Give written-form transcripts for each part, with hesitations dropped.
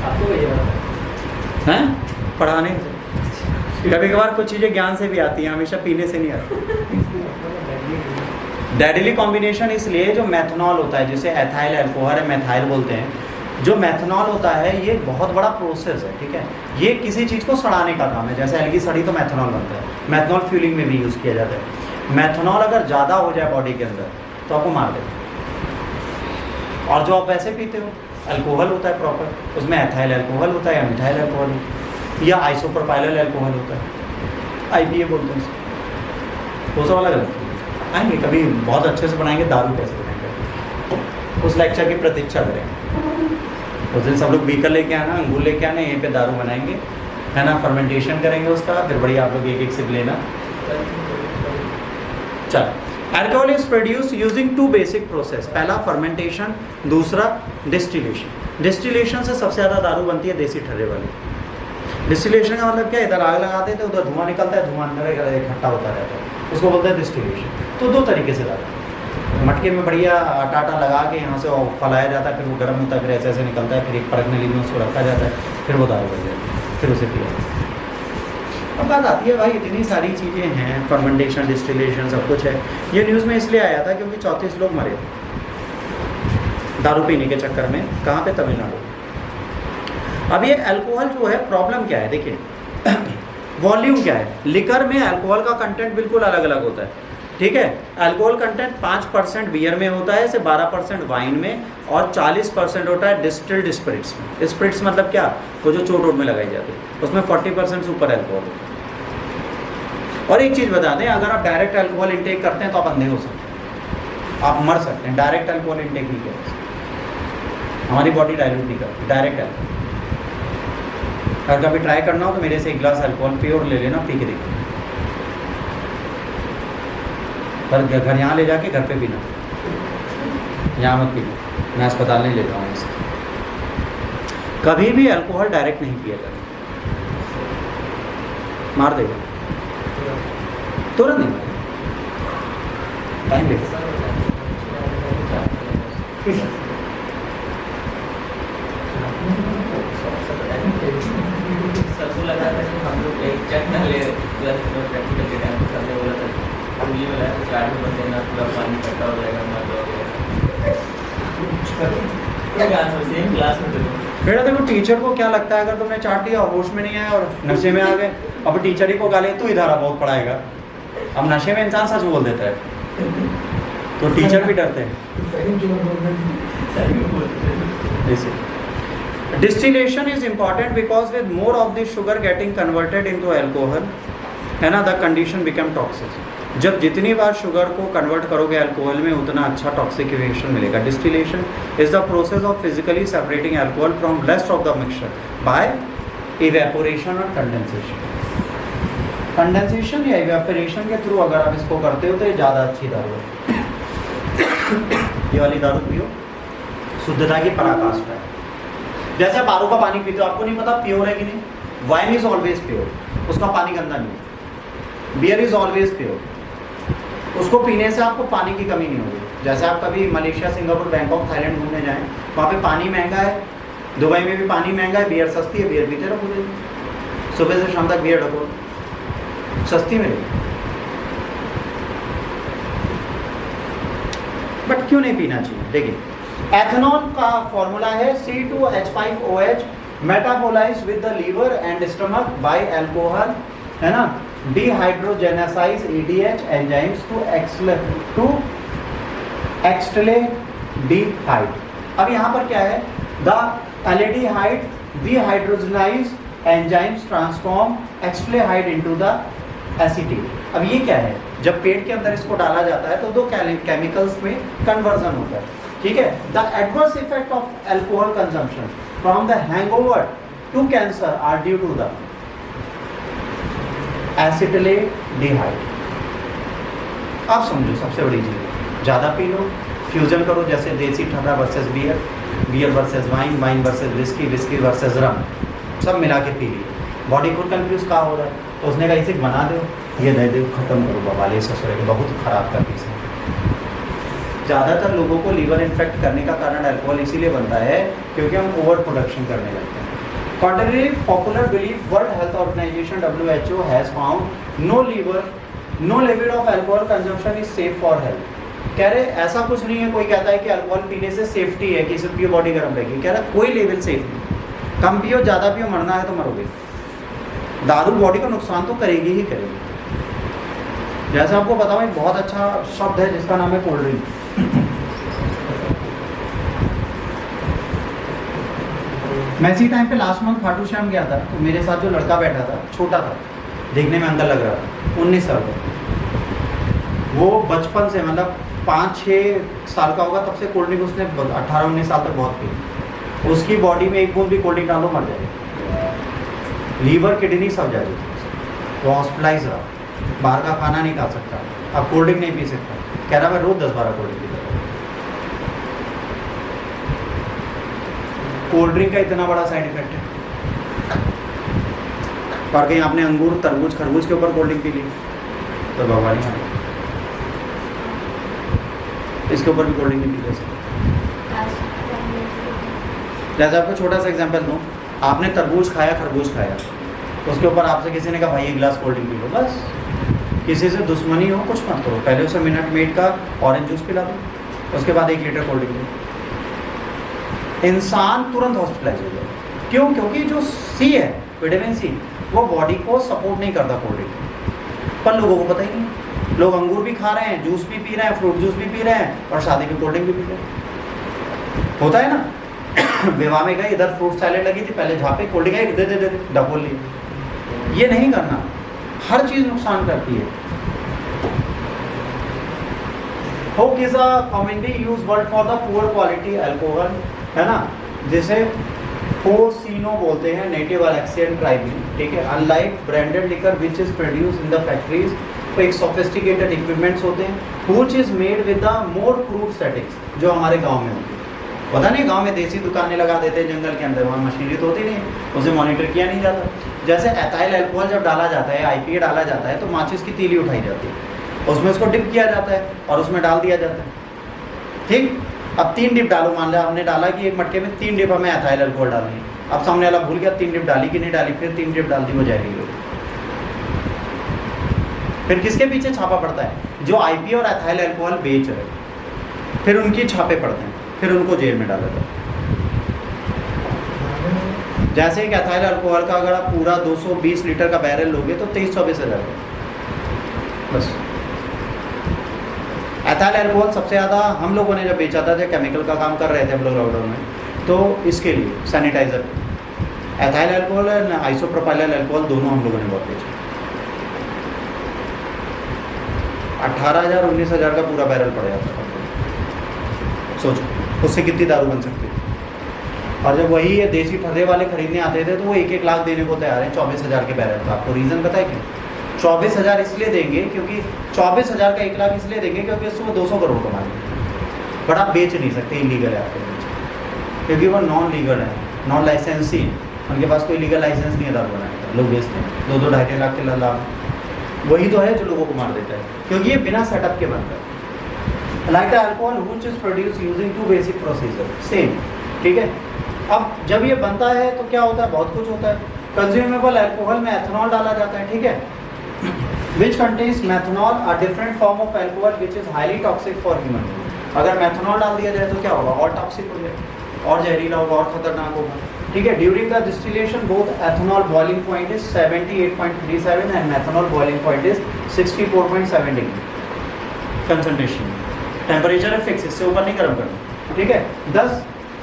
आपको ये हैं पढ़ाने से। कभी कभार कुछ चीज़ें ज्ञान से भी आती हैं, हमेशा पीने से नहीं आती। डेडली कॉम्बिनेशन इसलिए जो मेथनॉल होता है, जिसे एथाइल अल्कोहल है, मेथाइल बोलते हैं, जो मेथनॉल होता है ये बहुत बड़ा प्रोसेस है, ठीक है। ये किसी चीज़ को सड़ाने का काम है, जैसे एलगी सड़ी तो मेथनॉल बनता है, मेथनॉल फ्यूलिंग में भी यूज़ किया जाता है। मेथनॉल अगर ज़्यादा हो जाए बॉडी के अंदर तो आपको मार देगा। और जो आप वैसे पीते हो अल्कोहल होता है प्रॉपर, उसमें एथाइल अल्कोहल होता है या मिथाइल अल्कोहल या आइसोप्रोपाइल अल्कोहल होता है, IPA बोलते हैं उसको। वो सब अलग अलग आएंगे, कभी बहुत अच्छे से बनाएंगे दारू कैसे बनाएंगे, उस लेक्चर की प्रतीक्षा करें। उस दिन सब लोग बीकर लेके आना, अंगूर लेके आना, यहीं पे दारू बनाएंगे, है ना, फर्मेंटेशन करेंगे उसका, फिर बढ़िया आप लोग एक एक सिप लेना। चल, alcohol is produce using 2 basic process, पहला फर्मेंटेशन, दूसरा डिस्टिलेशन। डिस्टिलेशन से सबसे ज़्यादा दारू बनती है देसी ठर्रे वाली। डिस्टिलेशन का मतलब क्या है, इधर आग लगाते थे, उधर धुआं निकलता है, धुआं अंदर इकट्ठा होता रहता है, उसको बोलते हैं डिस्टिलेशन। तो 2 तरीके से दारू, मटके में बढ़िया आटा लगा के यहाँ से फैलाया जाता है, फिर वो गर्म होता है, फिर ऐसे ऐसे निकलता है, फिर एक परख नली में उसको रखा जाता है, फिर वो दारू बन जाती है, फिर उसे पिया। अब बात आती है भाई, इतनी सारी चीज़ें हैं, फर्मेंटेशन, डिस्टिलेशन, सब कुछ है। ये न्यूज़ में इसलिए आया था क्योंकि 34 लोग मरे थे दारू पीने के चक्कर में। कहाँ पे? तमिलनाडु। अब ये अल्कोहल जो है, प्रॉब्लम क्या है देखिए, वॉल्यूम क्या है। लिकर में अल्कोहल का कंटेंट बिल्कुल अलग अलग होता है, ठीक है। अल्कोहल कंटेंट 5% बियर में होता है, से 12% वाइन में, और 40% होता है डिस्टिल्ड स्पिरिट्स में। स्पिरिट्स मतलब क्या, वो जो चोट वोट में लगाई जाती है, उसमें 40% से ऊपर अल्कोहल होता है। और एक चीज़ बता दें, अगर आप डायरेक्ट अल्कोहल इंटेक करते हैं तो आप अंधे हो सकते हैं, आप मर सकते हैं। डायरेक्ट अल्कोहल इंटेक नहीं कर सकते, हमारी बॉडी डाइल्यूट नहीं करती डायरेक्ट अल्कोहल। अगर कभी ट्राई करना हो तो मेरे से 1 गिलास अल्कोहल प्योर ले लेना, पी के देखिए। पर घर यहाँ ले जाके घर पे पीना, यहाँ मत पीना, मैं अस्पताल नहीं ले जाऊँगा इसे। कभी भी अल्कोहल डायरेक्ट नहीं पिया जाता, मार देगा, तुरंत नहीं मारेगा, टाइम लगेगा। सबको लगा था कि हम लोग एक चेक ना ले, प्रैक्टिकल के टाइम सर ने बोला था उंगली में लाया, चार में बंदे ना पूरा पानी इकट्ठा हो जाएगा, मर जाओगे। सेम क्लास में थे। बेटा देखो, टीचर को क्या लगता है, अगर तुमने चाट दिया, होश में नहीं आया और नशे में आ गए, अब टीचर ही को गाली तू ही धारा बहुत पढ़ाएगा। अब नशे में इंसान सच बोल देता है तो टीचर भी डरते हैं। Distillation is important because with more of the sugar getting converted into alcohol, है ना, the condition become toxic. जब जितनी बार शुगर को कन्वर्ट करोगे अल्कोहल में, उतना अच्छा टॉक्सिफिकेशन मिलेगा। Distillation is the process of physically separating alcohol from rest of the mixture by evaporation और कंडेंसेशन। कंडेंसेशन या इवेपोरेशन के थ्रू अगर आप इसको करते हो तो ये ज़्यादा अच्छी दारू है। ये वाली दारू पियो, शुद्धता की पराकाष्ठा है। जैसे आप आरू का पानी पीते हो, आपको नहीं पता प्योर है कि नहीं। वाइन इज ऑलवेज प्योर, उसका पानी गंदा नहीं है। बियर इज ऑलवेज प्योर, उसको पीने से आपको पानी की कमी नहीं होगी। जैसे आप कभी मलेशिया, सिंगापुर, बैंकॉक, थाईलैंड घूमने जाएं, वहाँ पे पानी महंगा है, दुबई में भी पानी महंगा है, बियर सस्ती है, बियर पीते रहो, सुबह से शाम तक बियर रखो, सस्ती मिलेगी। बट क्यों नहीं पीना चाहिए? देखिए, एथेनॉल का फॉर्मूला है C2H5OH metabolised with the liver and stomach by alcohol, है ना, dehydrogenases EDH enzymes to extaldehyde। अब यहाँ पर क्या है, the aldehyde dehydrogenase enzymes transform extaldehyde into the acetate। अब ये क्या है, जब पेट के अंदर इसको डाला जाता है तो 2 केमिकल्स में कन्वर्जन होता है, ठीक है। The adverse effect of alcohol consumption from the hangover to cancer are due to the acetaldehyde. आप समझो, सबसे बड़ी चीज़, ज़्यादा पी लो, फ्यूजन करो, जैसे देसी ठर्रा versus beer, beer versus wine, wine versus whisky, whisky versus rum, सब मिला के पी ली। बॉडी को कंफ्यूज कहाँ हो रहा है, तो उसने कहा इसे बना दो, ये दे दो, ख़त्म करो बाबा, ये ससुरे के बहुत ख़राब का पीस है। ज़्यादातर लोगों को लीवर इन्फेक्ट करने का कारण अल्कोहल इसीलिए बनता है क्योंकि हम ओवर प्रोडक्शन करने लगते हैं। Contrary popular belief, World Health Organization (WHO) has found no level of alcohol consumption is safe for health. कह रहे ऐसा कुछ नहीं है, कोई कहता है कि अल्कोहल पीने से सेफ्टी है कि सिर्फ पियो बॉडी गर्म रहेगी, कह रहा कोई लेवल सेफ नहीं, कम पियो ज़्यादा पियो मरना है तो मरोगे, दारू बॉडी को नुकसान तो करेगी ही करेगी। जैसे आपको बताऊँ एक बहुत अच्छा शब्द है जिसका नाम है कोल्ड ड्रिंक। मैं इसी टाइम पे लास्ट मंथ खाटू श्याम गया था, तो मेरे साथ जो लड़का बैठा था छोटा था, देखने में अंदर लग रहा था, 19 साल का, वो बचपन से मतलब 5-6 साल का होगा तब से कोल्ड ड्रिंक उसने 18-19 साल तक बहुत पी। उसकी बॉडी में एक बूंद भी कोल्ड ड्रिंक डालो मर जाएगी, लीवर किडनी सब जाएगी, वो हॉस्पिटलाइज रहा, बाहर का खाना नहीं खा सकता, अब कोल्ड ड्रिंक नहीं पी सकता, कह रहा मैं रोज 10-12 कोल्ड ड्रिंक पीता। कोल्ड ड्रिंक का इतना बड़ा साइड इफेक्ट है, और कहीं आपने अंगूर तरबूज खरबूज के ऊपर कोल्ड ड्रिंक पी ली तो भगवान ही माने, इसके ऊपर भी कोल्ड ड्रिंक नहीं पी सकते। जैसे आपको छोटा सा एग्जांपल दूं, आपने तरबूज खाया खरबूज खाया, उसके ऊपर आपसे किसी ने कहा भाई एक गिलास कोल्ड ड्रिंक पी लो, बस किसी से दुश्मनी हो कुछ मत करो, पहले उसे मिनट मेड का ऑरेंज जूस पिला दो, उसके बाद 1 लीटर कोल्ड ड्रिंक लो, इंसान तुरंत हॉस्पिटलाइज हो जाए। क्यों? क्योंकि जो सी है विटामिन सी वो बॉडी को सपोर्ट नहीं करता कोल्ड ड्रिंक, पर लोगों को पता ही नहीं, लोग अंगूर भी खा रहे हैं, जूस भी पी रहे हैं, फ्रूट जूस भी पी रहे हैं और शादी में कोल्ड ड्रिंक भी पी रहे हैं। होता है ना, विवाह में गए, इधर फ्रूट सैलेड लगी थी, पहले झापे कोल्ड ड्रिंक दे दे दे डबोल लिए, ये नहीं करना, हर चीज़ नुकसान करती है। Coke is a commonly used word for the poor quality alcohol, है ना, जिसे पोर्सिनो बोलते हैं, नेटिव अलेक्सियन ट्राइब में, ठीक है। Unlike branded liquor which is produce in the factories, तो एक सोफिस्टिकेटेड इक्विपमेंट्स होते हैं which is made with the more crude settings, जो हमारे गांव में होती है। पता नहीं, गांव में देसी दुकानें लगा देते हैं जंगल के अंदर, वहाँ मशीनरी तो होती नहीं, उसे मॉनिटर किया नहीं जाता। जैसे एथाइल अल्कोहल जब डाला जाता है, IPA डाला जाता है, तो माचिस की तीली उठाई जाती है, उसमें उसको डिप किया जाता है और उसमें डाल दिया जाता है, ठीक। अब 3 डिप डालो, मान लिया हमने डाला कि एक मटके में 3 डिप हमें एथाइल अल्कोहल डालनी है, अब सामने वाला भूल गया 3 डिप डाली कि नहीं डाली, फिर 3 डिप डाल दी, वो जहरीली हो। फिर किसके पीछे छापा पड़ता है? जो IPA और एथाइल अल्कोहल बेच रहे, फिर उनकी छापे पड़ते हैं, फिर उनको जेल में डाला जाता है। जैसे एक एथाइल अल्कोहल का अगर आप पूरा 220 लीटर का बैरल लोगे तो 23-24 हज़ार बस। एथाइल अल्कोहल सबसे ज़्यादा हम लोगों ने जब बेचा था, जब केमिकल का काम कर रहे थे हम लोग लॉकडाउन में, तो इसके लिए सैनिटाइज़र एथाइल अल्कोहल और आइसोप्रोपाइल अल्कोहल दोनों हम लोगों ने बहुत बेचा। 18,000-19,000 का पूरा बैरल पड़ जाता था, सोचो उससे कितनी दारू बन सकती है। और जब वही ये देसी ठर्रे वाले खरीदने आते थे तो वो 1-1 लाख देने को तैयार है 24,000 के बैरल का। आपको रीज़न पता है क्यों? 24,000 इसलिए देंगे क्योंकि 24,000 का 1 लाख इसलिए देंगे क्योंकि उससे वो 200 करोड़ कमाएंगे, बट आप बेच नहीं सकते, इलीगल है आपके बीच, क्योंकि वो नॉन लीगल है, नॉन लाइसेंसी है, उनके पास कोई लीगल लाइसेंस नहीं है दारू बनाने का, लोग बेचते हैं 2-2-2.5 लाख के लाभ। वही तो है जो लोगों को मार देता है, क्योंकि ये बिना सेटअप के बनता है। Like the alcohol which is produce using 2 basic procedure, same, ठीक है। अब जब ये बनता है तो क्या होता है? बहुत कुछ होता है। कंज्यूमेबल अल्कोहल में एथेनॉल डाला जाता है, ठीक है, which contains methanol, a different form of alcohol which is highly toxic for human being। अगर मेथनॉल डाल दिया जाए तो क्या होगा? और टॉक्सिक हो जाएगा, और जहरीला होगा, और खतरनाक होगा, ठीक है। During the distillation both ethanol boiling point is 78.37 and methanol boiling point is 64.7 degree concentration. Temperature है फिक्स, इससे ऊपर नहीं गर्म करना, ठीक है। दस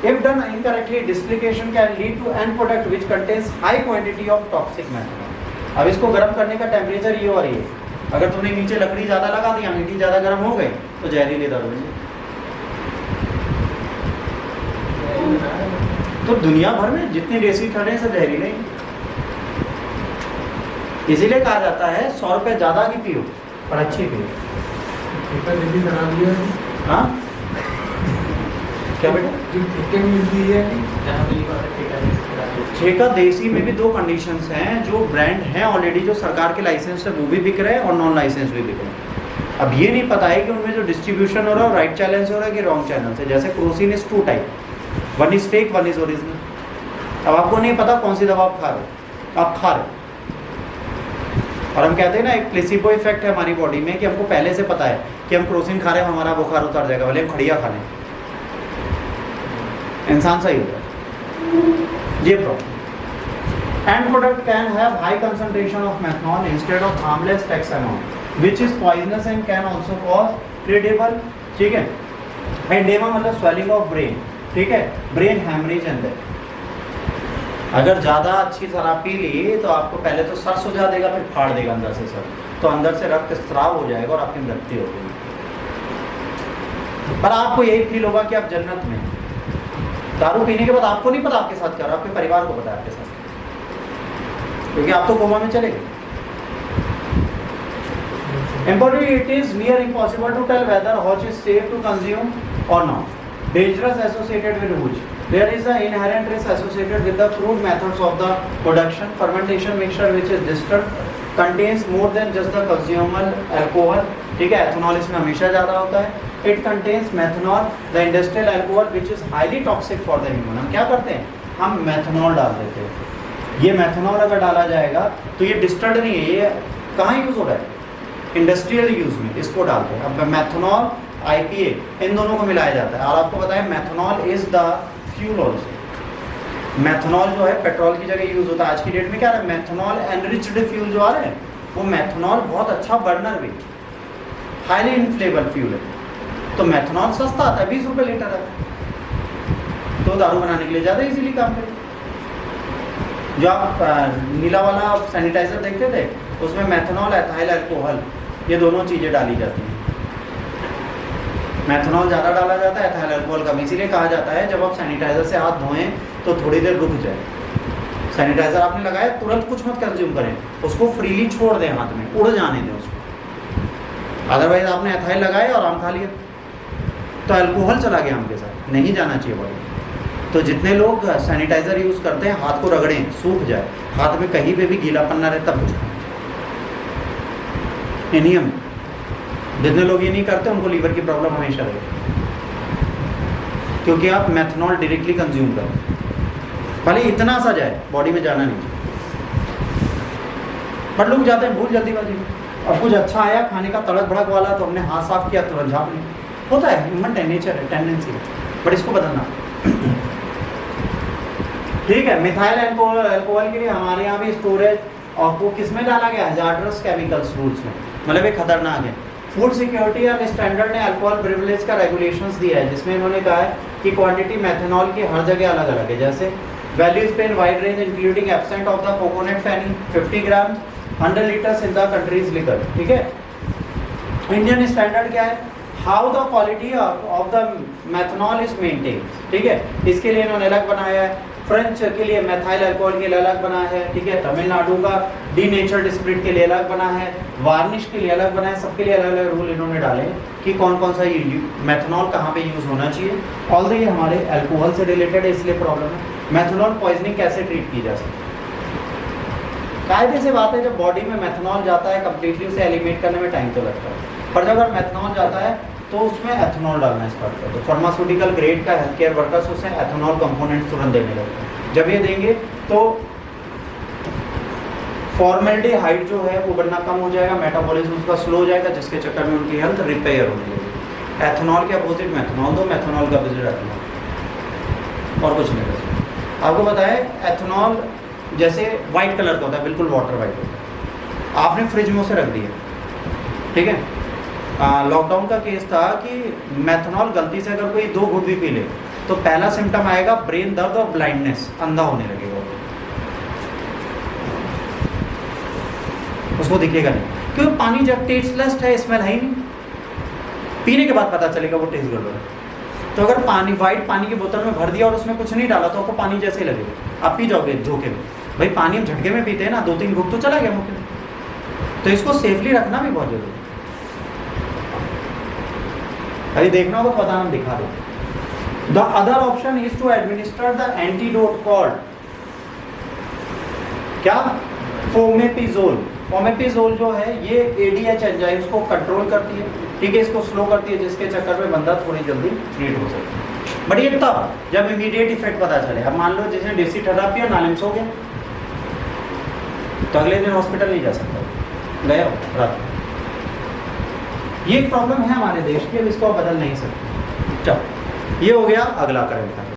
if done incorrectly distillation can lead to end product which contains high quantity of toxic methanol। अब इसको गर्म करने का टेम्परेचर ये और ये, अगर तुमने नीचे लकड़ी ज़्यादा लगा दिया, मिट्टी ज़्यादा गर्म हो गई तो जहरीले दारू बन जाए। तो दुनिया भर में जितने देसी ठंडे सब जहरीले ही, इसीलिए कहा जाता है 100 रुपये ज़्यादा की पियो और अच्छी पियो। हाँ क्या बेटा? जो ठेके में मिलती है, ठेका देसी में भी 2 कंडीशंस हैं, जो ब्रांड हैं ऑलरेडी, जो सरकार के लाइसेंस है वो भी बिक रहे हैं और नॉन लाइसेंस भी बिक रहे हैं। अब ये नहीं पता है कि उनमें जो डिस्ट्रीब्यूशन हो रहा है राइट चैनल से हो रहा है कि रॉन्ग चैनल से। जैसे Crocin is 2 type, 1 is fake, 1 is original. अब आपको नहीं पता कौन सी दवा आप खा रहे हो, आप खा रहे हो। और हम कहते हैं ना एक प्लेसिबो इफेक्ट है हमारी बॉडी में कि हमको पहले से पता है कि हम क्रोसिन खा रहे हैं हमारा बुखार उतर जाएगा, भले हम खड़िया खा लें, इंसान सही होगा। ये problem. And product can have high concentration of methanol instead of harmless tax amount which is poisonous and can also cause irritable, ठीक है, एडेमा मतलब स्वेलिंग ऑफ ब्रेन, ठीक है, ब्रेन हैमरेज एंड डेथ। अगर ज़्यादा अच्छी शराब पी ली तो आपको पहले तो सर सुझा देगा, फिर फाड़ देगा अंदर से सर, तो अंदर से रक्त स्राव हो जाएगा और आपकी मृत्यु होगी। पर आपको यही फील होगा कि आप जन्नत में हैं। दारू पीने के बाद आपको नहीं पता आपके साथ क्या हो रहा है, आपके परिवार को पता है आपके साथ, क्योंकि आप तो कोमा में चले गए। Importantly, it is near impossible to tell whether Hooch is safe to consume or not. Dangerous associated with Hooch. There is an inherent risk associated with the crude methods of the production. Fermentation mixture which is distilled contains more than just the consumable alcohol. ठीक है, ethanol इसमें हमेशा ज़्यादा होता है। It contains methanol, the industrial alcohol which is highly toxic for the human. हम क्या करते हैं, हम मेथनॉल डाल देते हैं। ये मेथनॉल अगर डाला जाएगा तो ये डिस्टल्ड नहीं है, ये कहाँ यूज़ हो रहा है, इंडस्ट्रियल यूज में इसको डालते हैं। अब मेथनॉल IPA इन दोनों को मिलाया जाता है। और आपको पता है methanol is the fuel also. Methanol जो है पेट्रोल की जगह यूज होता है। आज की डेट में क्या है, मेथनॉल एनरिच्ड फ्यूल जो आ रहे हैं वो मेथनॉल बहुत अच्छा बर्नर भी, हाईली इनफ्लेबल फ्यूल है। तो मेथनॉल सस्ता आता है, 20 रुपये लीटर है, तो दारू बनाने के लिए ज़्यादा इजीली काम करें। जो आप नीला वाला सैनिटाइजर देखते थे उसमें मेथनॉल एथाइल अल्कोहल ये दोनों चीज़ें डाली जाती हैं। मेथनॉल ज़्यादा डाला जाता है, एथाइल अल्कोहल कम। इसीलिए कहा जाता है जब आप सैनिटाइजर से हाथ धोएं तो थोड़ी देर रुक जाए। सैनिटाइजर आपने लगाया तुरंत कुछ मत कंज्यूम करें, उसको फ्रीली छोड़ दें, हाथ में उड़ जाने दें उसको। अदरवाइज आपने एथाइल लगाया और आम खा लिया तो अल्कोहल चला गया आम के साथ, नहीं जाना चाहिए बॉडी। तो जितने लोग सैनिटाइजर यूज़ करते हैं हाथ को रगड़ें, सूख जाए, हाथ में कहीं पे भी गीलापन ना रहे तब कुछ खाएं। ये नियम है। जितने लोग ये नहीं करते उनको लीवर की प्रॉब्लम हमेशा रहेगी, क्योंकि आप मेथनॉल डायरेक्टली कंज्यूम करें, भले इतना सा जाए बॉडी में जाना नहीं। पर लोग जाते हैं बहुत जल्दीबाजी में, अब कुछ अच्छा आया खाने का तड़क भड़क वाला तो हमने हाथ साफ किया तुरंत झाँप लिया। होता है, ह्यूमन नेचर है, टेंडेंसी है, बट इसको बदलना। ठीक है, मिथाइल अल्कोहल के लिए हमारे यहाँ भी स्टोरेज और वो किस में डाला गया, हजार्डस केमिकल्स रूल्स में, मतलब ये खतरनाक है। फूड सिक्योरिटी एंड स्टैंडर्ड ने अल्कोहल प्रिविलेज का रेगुलेशंस दिया है, जिसमें इन्होंने कहा है कि क्वांटिटी मेथनॉल की हर जगह अलग अलग है। जैसे वैल्यूज पे in wide range including absent of the coconut feni 50 gram 100 litres in the countries liquor. ठीक है, इंडियन स्टैंडर्ड क्या है, how the quality of the methanol is maintain. ठीक है, इसके लिए इन्होंने अलग बनाया है। फ्रेंच के लिए मेथाइल अल्कोहल के लिए अलग बना है। ठीक है, तमिलनाडु का डीनेचर्ड स्पिरिट के लिए अलग बना है, वार्निश के लिए अलग बना है। सबके लिए अलग अलग रूल इन्होंने डाले कि कौन कौन सा मेथनॉल कहाँ पे यूज़ होना चाहिए। ऑल्दो ये हमारे अल्कोहल से रिलेटेड है इसलिए प्रॉब्लम है। मेथनॉल पॉइजनिंग कैसे ट्रीट की जा सकती है, कायदे से बात है, जब बॉडी में मेथनॉल जाता है कम्प्लीटली उसे एलिमिनेट करने में टाइम तो लगता है, पर जब अगर मेथनॉल जाता है तो उसमें एथेनॉल डालना स्टार्ट कर दो। फार्मास्यूटिकल ग्रेड का हेल्थ केयर वर्कर्स उसे एथेनॉल कंपोनेंट तुरंत देने लगते हैं। जब ये देंगे तो फॉर्मेल्डिहाइड जो है वो बनना कम हो जाएगा, मेटाबॉलिज्म उसका स्लो हो जाएगा, जिसके चक्कर में उनकी हेल्थ रिपेयर होने लगेगी। एथेनॉल के अपोजिट मेथनॉल दो, मेथनॉल का अपोजिट एथेनॉल, और कुछ नहीं कर सकते। आपको पता है एथेनॉल जैसे वाइट कलर का होता है, बिल्कुल वाटर वाइट होता है, आपने फ्रिज में उसे रख दिया, ठीक है। लॉकडाउन का केस था कि मेथनॉल गलती से अगर कोई 2 घूंट भी पी ले तो पहला सिम्टम आएगा ब्रेन दर्द और ब्लाइंडनेस, अंधा होने लगेगा, उसको दिखेगा नहीं, क्योंकि पानी जब टेस्टलेस है, स्मेल है ही नहीं, पीने के बाद पता चलेगा वो टेस्ट गड़बड़ है। तो अगर पानी वाइट पानी की बोतल में भर दिया और उसमें कुछ नहीं डाला तो आपको पानी जैसे ही लगेगा, आप पी जाओगे झोंके में। भाई पानी हम झटके में पीते हैं ना, 2-3 घूंट तो चला गया मुख्य में, तो इसको सेफली रखना भी बहुत जरूरी है। अभी देखना होगा पता हम दिखा दो। The other option is to administer the antidote called क्या, फोमेपिजोल। फोमेपिजोल जो है ये ADH एंजाइम्स को कंट्रोल करती है, ठीक है, इसको स्लो करती है, जिसके चक्कर में बंदा थोड़ी जल्दी ट्रीट हो सकता है। बट ये तब जब इमीडिएट इफेक्ट पता चले। अब मान लो जैसे देसी ठर्रा पिया, नालिम्स हो गया, तो अगले दिन हॉस्पिटल नहीं जा सकता, गया हो रात में। ये एक प्रॉब्लम है हमारे देश की, अब इसको आप बदल नहीं सकते। चलो, ये हो गया अगला करंट का।